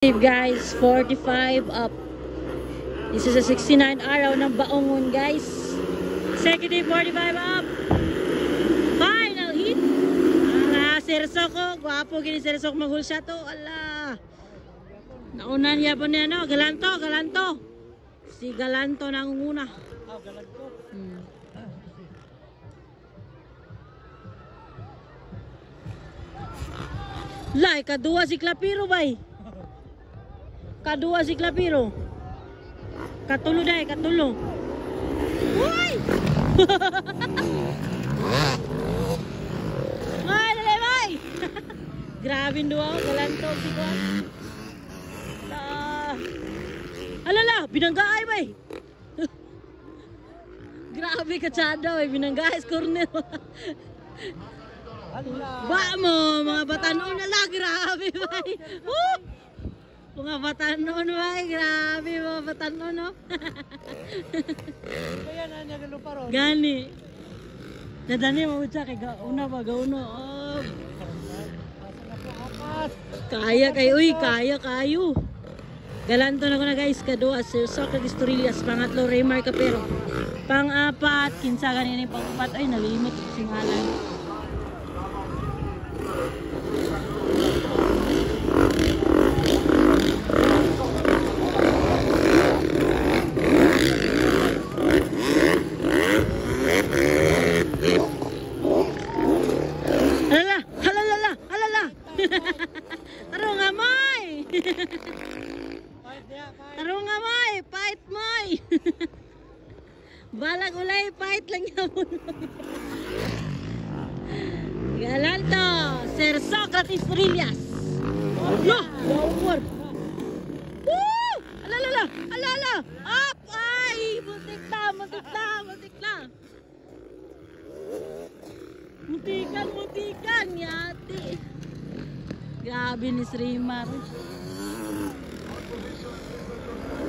Guys, 45 up. This is a 69 araw ng Baongon, guys. Executive 45 up. Final hit. Ala, Sersoko. Guwapo gini Sersoko maghulsa to. Ala. Naunan niya po niya, no? Galanto. Si Galanto nangunguna. Galanto. Lai, kadua si Clapiro, bay. Kadua si Clapiro. Katulo day, katulo. Uy! Ay, dali, bay! Grabe dua, galantog si Kwan. Alala, binanggaay, bay! Grabe katsada, bay. Binanggaay, corner. Ba mo, mga batanon na lang. Grabe, bay. Mga batanon, bay. Grabe, mga batanon, no? Kaya na niya galuparo. Gani. Dadani mo siya kay gauna ba, gauno. Oh. Kaya kayo, uy, kayo. Galanto na ko na, guys. Kadua, Socrates Torrillas. Pangatlo, Raymar Capero. Pang-apat, kinsa ganyan yung pang-apat. Ay, nalimot singalan. Tarong nga moy. Tarong nga moy, fight moy. Balag ulay, fight lang yapon. Galanto, Sir Socrates Torrillas. Loh, umur. Woo! Alala. Up, ay, butik na. Mutikan, yati. Grabe ni Srimar.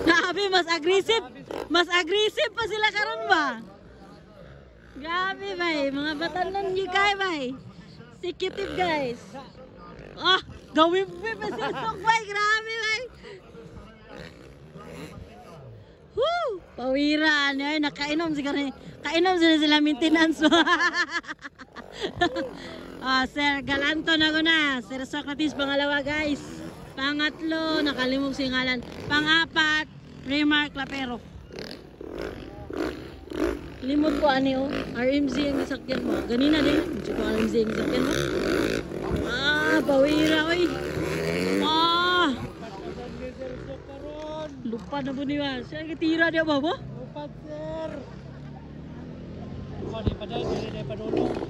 Grabe, mas aggressive pa sila karon ba? Grabe, bay. Mga batanon niyo kay, bay. Executive, guys. Gawin pa sila sok, bay. Grabe, bay. Woo! Pawiran. Ay, nakainom siguro. Kainom sila maintenance. Sir Galanto na ko na. Sir Socrates, pangalawa, guys. Pangatlo, nakalimog singalan. Pang-apat, Raymar Clapero. Limot ko, ani, oh. RMZ ang isakyan mo. Ganina din. Hindi ko RMZ ang isakyan mo. Pawira, oy. Lupa na po niya. Siya kitira niya ba ba? Lupa, sir.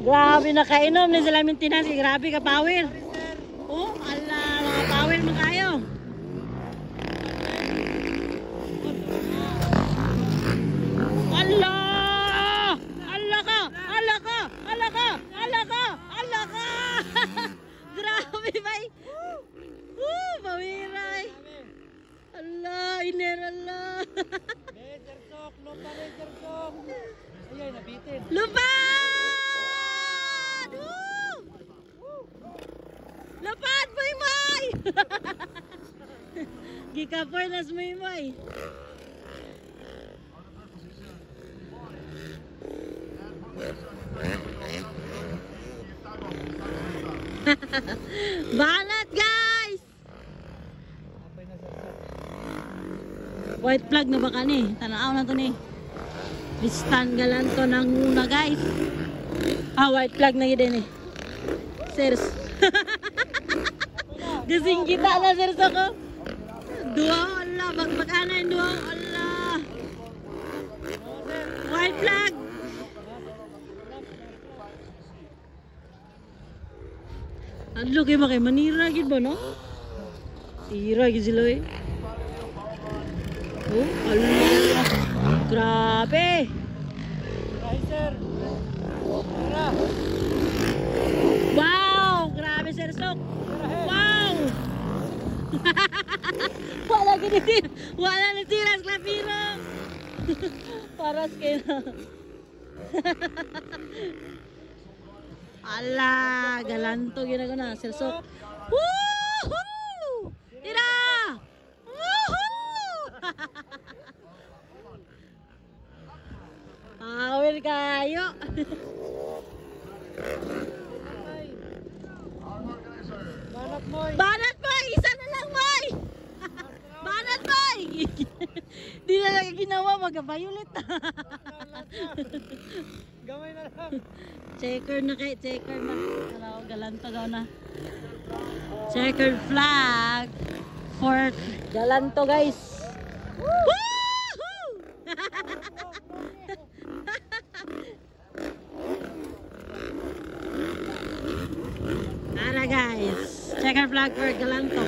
Grabe, nakainom na sila maintenance. Grabe ka, power. Oh, ala, mga power mo kayo. Ala ka. Grabe, bay. Pawiray. Ala, iner, ala. Laser talk, laser talk. Ayun, nabitin. Lupad! Lupad, may! Gikapoy nas may. Banat, guys! White flag na baka ni? Tanaw na to ni. Listan Galanto nang una, guys. White flag na yun eh. Sirs. Gasing kita na, sirs ako. Dua, ala. Bagbagana yung dua, ala. White flag. Ano kayo makay manira gid ba, no? Tira gid sila eh. Oh, ala. Grabe! Ay, sir! Wow! Grabe, Sir Sok! Wow! Wala nitiras, Clapiro! Paras kayo na. Ala, galanto ginagawa na, Sir Sok. Woohoo! Tira! ginawa, mag-violet na. Gamay na lang. Checker na kay, checker na. Hello, galanto daw na. Checkered flag for galanto, guys. Woohoo! Tara, guys. Checkered flag for galanto.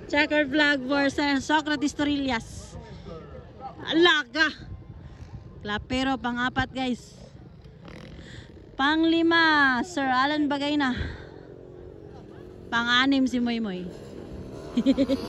Checkered flag for Socrates Torillas. Alaga. Klapero, pang-apat, guys. Pang-lima, Sir Alan Bagay na. Pang-anim si Moy Moy.